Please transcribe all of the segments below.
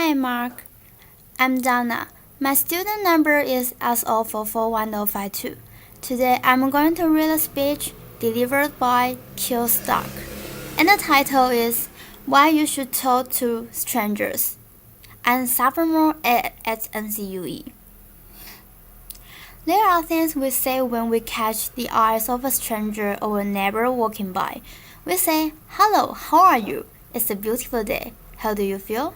Hi, Mark. I'm Donna. My student number is SO441052. Today I'm going to read a speech delivered by Kio Stark, and the title is Why You Should Talk to Strangers, and Sophomore at NCUE. There are things we say when we catch the eyes of a stranger or a neighbor walking by. We say, "Hello, how are you? It's a beautiful day. How do you feel?"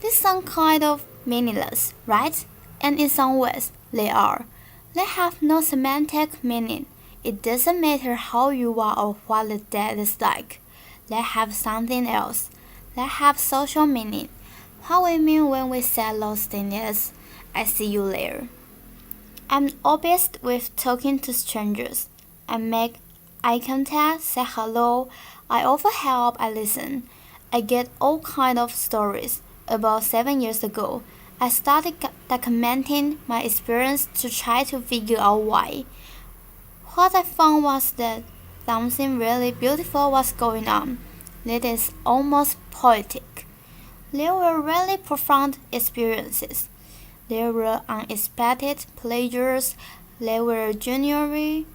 These sound kind of meaningless, right? And in some ways, they are. They have no semantic meaning. It doesn't matter how you are or what the day is like. They have something else. They have social meaning. What we mean when we say those things is, "I see you later." I'm obsessed with talking to strangers. I make eye contact, say hello, I offer help, I listen. I get all kinds of stories. About 7 years ago, I started documenting my experience to try to figure out why. What I found was that something really beautiful was going on. It is almost poetic. There were really profound experiences. There were unexpected pleasures. There were genuinely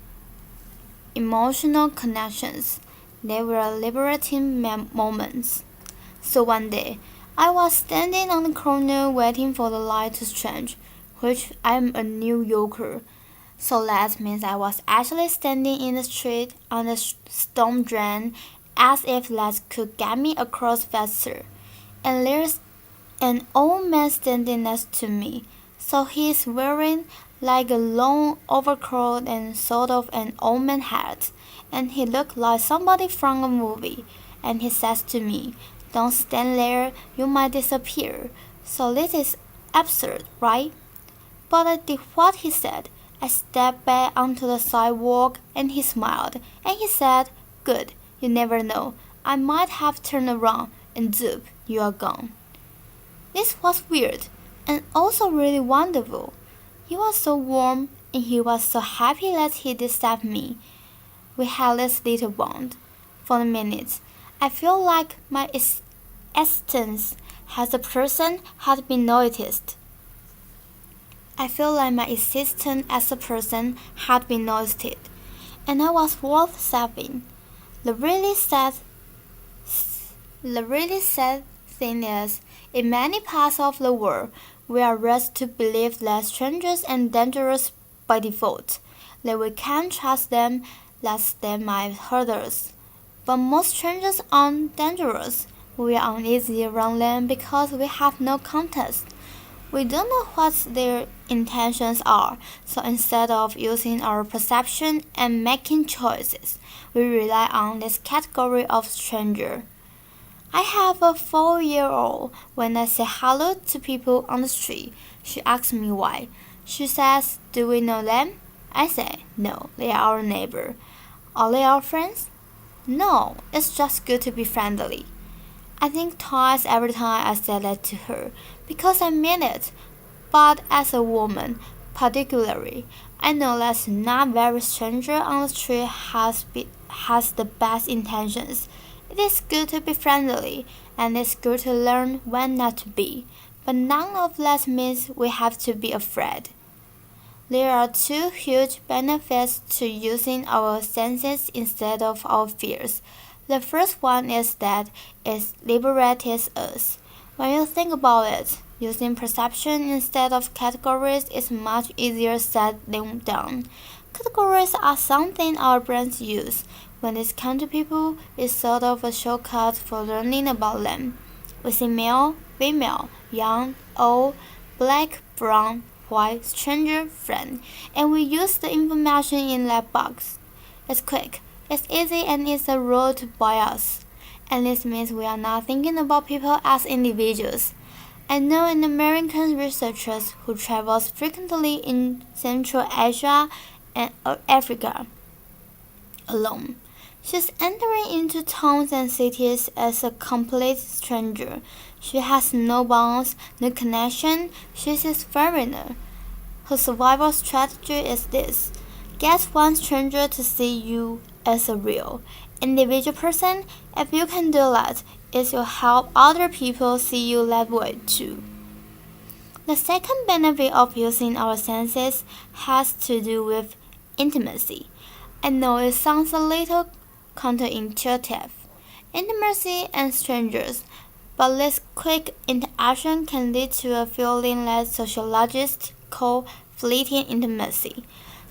emotional connections. There were liberating moments. So one day, I was standing on the corner waiting for the light to change, which I'm a New Yorker. So that means I was actually standing in the street on the storm drain as if that could get me across faster. And there's an old man standing next to me. So he's wearing like a long overcoat and sort of an old man hat. And he looked like somebody from a movie. And he says to me, "Don't stand there, you might disappear." So this is absurd, right? But I did what he said. I stepped back onto the sidewalk and he smiled. And he said, "Good, you never know. I might have turned around and zoop, you are gone." This was weird and also really wonderful. He was so warm and he was so happy that he disturbed me. We had this little bond. For a minute, I feel like my existence as a person had been noticed. I feel like my existence as a person had been noticed, and I was worth saving. The really sad thing is, in many parts of the world, we are raised to believe that strangers are dangerous by default, that we can't trust them, that they might hurt us. But most strangers aren't dangerous. We are uneasy around them because we have no context. We don't know what their intentions are, so instead of using our perception and making choices, we rely on this category of stranger. I have a 4-year-old. When I say hello to people on the street, she asks me why. She says, "Do we know them?" I say, "No, they are our neighbor." "Are they our friends?" "No, it's just good to be friendly." I think twice every time I say that to her, because I mean it. But as a woman, particularly, I know that not every stranger on the street has the best intentions. It is good to be friendly, and it's good to learn when not to be. But none of that means we have to be afraid. There are two huge benefits to using our senses instead of our fears. The first one is that it liberates us. When you think about it, using perception instead of categories is much easier said than done. Categories are something our brains use. When it comes to people, it's sort of a shortcut for learning about them. We see male, female, young, old, black, brown, white, stranger, friend, and we use the information in that box. It's quick, it's easy, and it's a road by us. And this means we are not thinking about people as individuals. I know an American researcher who travels frequently in Central Asia and Africa alone. She's entering into towns and cities as a complete stranger. She has no bonds, no connection. She's a foreigner. Her survival strategy is this: get one stranger to see you as a real individual person. If you can do that, it will help other people see you that way too. The second benefit of using our senses has to do with intimacy. I know it sounds a little counterintuitive. Intimacy and strangers, but this quick interaction can lead to a feeling that sociologists call fleeting intimacy.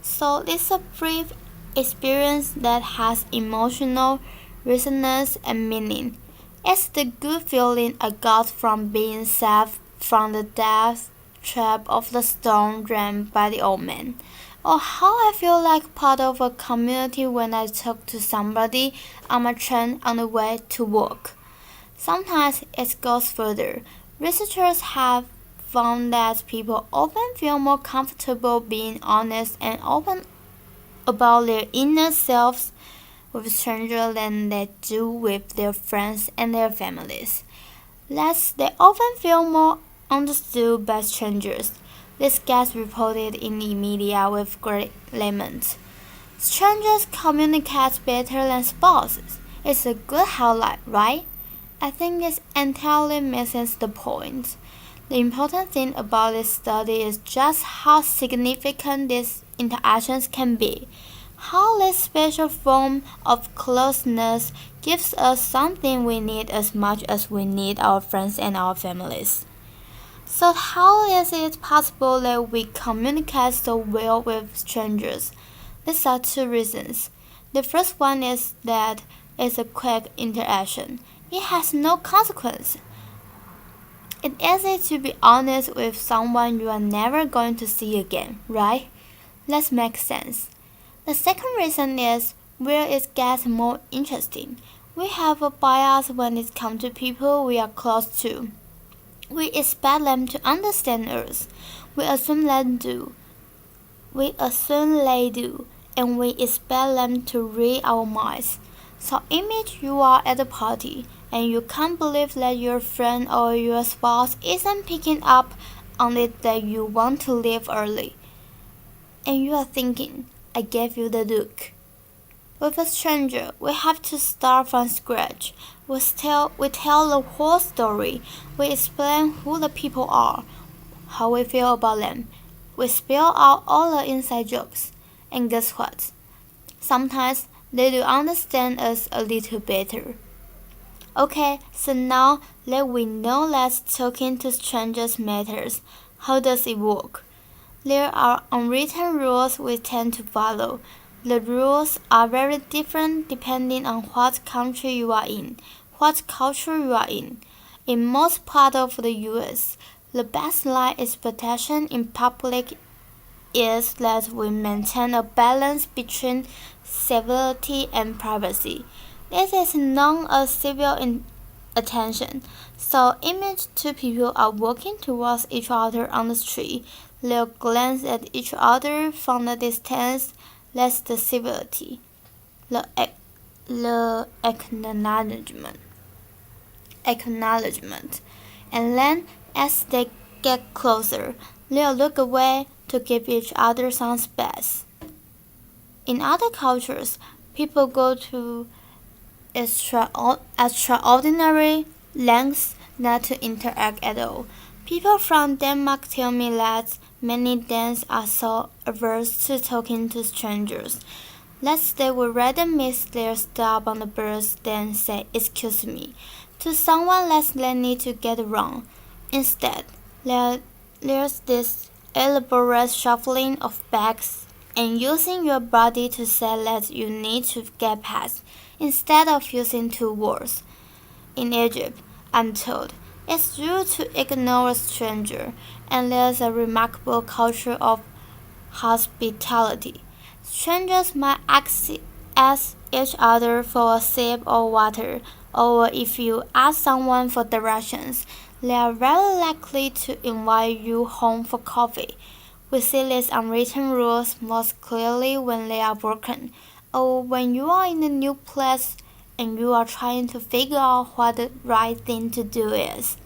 So it's a brief experience that has emotional resonance and meaning. It's the good feeling I got from being saved from the death trap of the storm drawn by the old man, or how I feel like part of a community when I talk to somebody on my train on the way to work. Sometimes it goes further. Researchers have found that people often feel more comfortable being honest and open about their inner selves with strangers than they do with their friends and their families. Last, they often feel more understood by strangers. This gets reported in the media with great laments. Strangers communicate better than spouses. It's a good highlight, right? I think this entirely misses the point. The important thing about this study is just how significant these interactions can be. How this special form of closeness gives us something we need as much as we need our friends and our families. So how is it possible that we communicate so well with strangers? These are two reasons. The first one is that it's a quick interaction. It has no consequence. It's easy to be honest with someone you are never going to see again, right? That makes sense. The second reason is where it gets more interesting. We have a bias when it comes to people we are close to. We expect them to understand us. We assume they do. And we expect them to read our minds. So imagine you are at a party and you can't believe that your friend or your spouse isn't picking up on it that you want to leave early. And you are thinking, I gave you the look. With a stranger, we have to start from scratch. We tell the whole story. We explain who the people are, how we feel about them. We spill out all the inside jokes. And guess what? Sometimes they do understand us a little better. Okay, so now that we know that talking to strangers matters, how does it work? There are unwritten rules we tend to follow. The rules are very different depending on what country you are in, what culture you are in. In most parts of the US, the baseline expectation in public is that we maintain a balance between civility and privacy. This is known as civil attention. So imagine two people are walking towards each other on the street. They'll glance at each other from the distance. That's the civility, the acknowledgement. And then, as they get closer, they'll look away to give each other some space. In other cultures, people go to extraordinary lengths not to interact at all. People from Denmark tell me that many Danes are so averse to talking to strangers that they would rather miss their stop on the bus than say "excuse me" to someone less likely to get wrong. Instead, there's this elaborate shuffling of bags and using your body to say that you need to get past, instead of using two words. In Egypt, I'm told, it's rude to ignore a stranger, and there's a remarkable culture of hospitality. Strangers might ask each other for a sip of water, or if you ask someone for directions, they are very likely to invite you home for coffee. We see these unwritten rules most clearly when they are broken, or when you are in a new place and you are trying to figure out what the right thing to do is.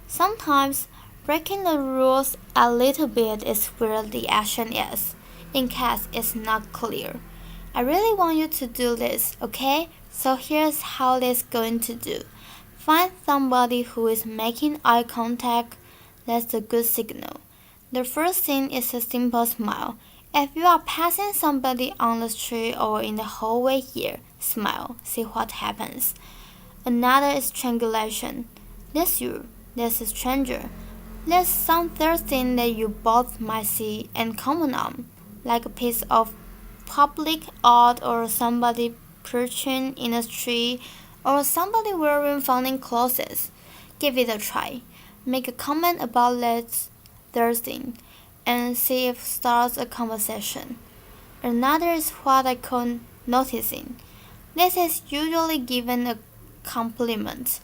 Sometimes, breaking the rules a little bit is where the action is, in case it's not clear. I really want you to do this, okay? So here's how it's going to do. Find somebody who is making eye contact. That's a good signal. The first thing is a simple smile. If you are passing somebody on the street or in the hallway here, smile, see what happens. Another is triangulation. That's you, that's a stranger. There's some third thing that you both might see and comment on, like a piece of public art or somebody perching in a tree or somebody wearing funny clothes. Give it a try. Make a comment about that third thing and see if it starts a conversation. Another is what I call noticing. This is usually given a compliment.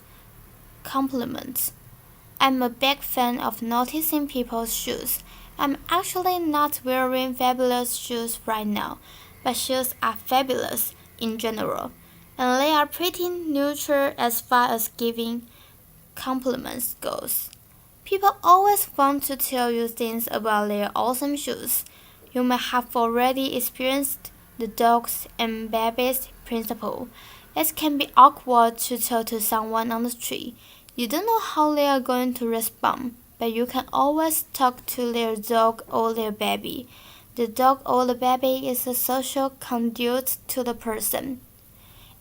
Compliments. I'm a big fan of noticing people's shoes. I'm actually not wearing fabulous shoes right now, but shoes are fabulous in general, and they are pretty neutral as far as giving compliments goes. People always want to tell you things about their awesome shoes. You may have already experienced the dogs and babies principle. It can be awkward to talk to someone on the street. You don't know how they are going to respond, but you can always talk to their dog or their baby. The dog or the baby is a social conduit to the person,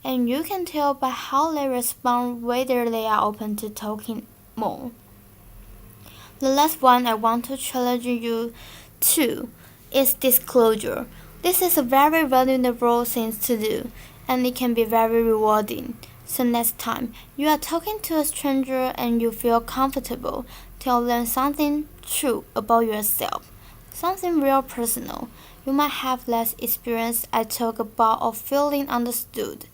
and you can tell by how they respond whether they are open to talking more. The last one I want to challenge you to is disclosure. This is a very valuable thing to do, and it can be very rewarding. So next time you are talking to a stranger and you feel comfortable, tell them something true about yourself, something real personal. You might have less experience I talk about of feeling understood.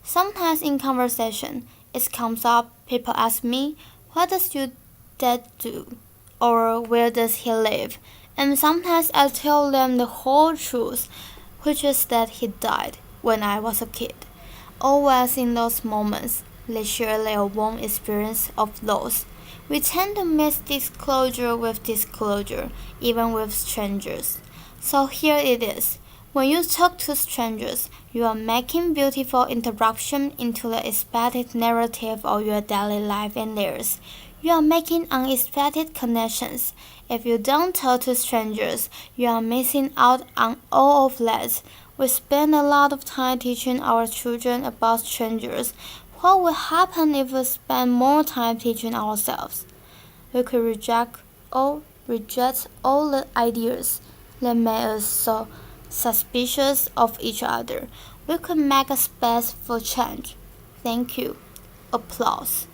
Sometimes in conversation, it comes up, people ask me, what does your dad do? Or where does he live? And sometimes I tell them the whole truth, which is that he died when I was a kid. Always in those moments, they share their own experience of loss. We tend to mix disclosure with disclosure, even with strangers. So here it is. When you talk to strangers, you are making beautiful interruption into the expected narrative of your daily life and theirs. You are making unexpected connections. If you don't talk to strangers, you are missing out on all of that. We spend a lot of time teaching our children about strangers. What will happen if we spend more time teaching ourselves? We could reject all the ideas that make us so suspicious of each other. We could make a space for change. Thank you. Applause.